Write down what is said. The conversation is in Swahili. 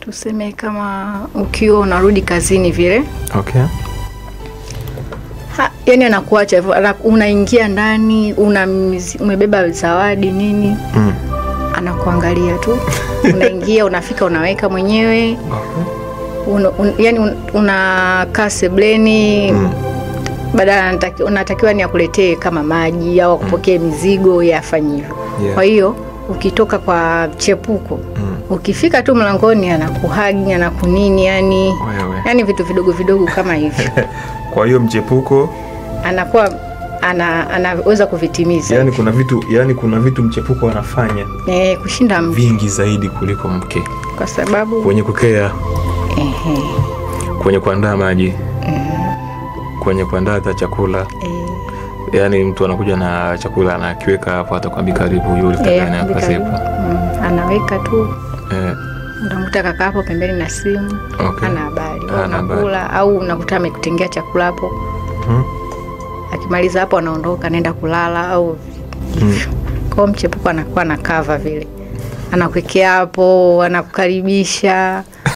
Tuseme kama ukiwa unarudi kazini vile. Okay. Yani anakuacha hivyo, unaingia ndani, umebeba zawadi nini. Anakuangalia tu. Unaingia, unafika, unaweka mwenyewe. Yani unakaa sebleni. Badala unatakiwa ni akuletee kama maji au kupokea mizigo yafanye hivyo. Kwa hiyo ukitoka kwa chepuko, ukifika tu mlangoni anakuhagi, anakunini, yani vitu vidogo vidogo kama hivyo. Kwa hiyo mchepuko anakuwa anaweza kuvitimiza. Yani kuna vitu mchepuko anafanya kushinda mke, vingi zaidi kuliko mke. Kwa sababu kwenye kukea, kwenye kuandaa maji, kwenye kuandaa hata chakula. Yani mtu anakuja na chakula anakiweka hapo, atakwambia karibu yule kaka akasepa. Anaweka tu. Unamkuta kaka hapo pembeni na simu. Ana habari. Unakula au unakuta amekutengea chakula hapo. Akimaliza hapo anaondoka, anaenda kulala au kwa mchepuko anakuwa na cover vile. Anakuwekea hapo, anakukaribisha.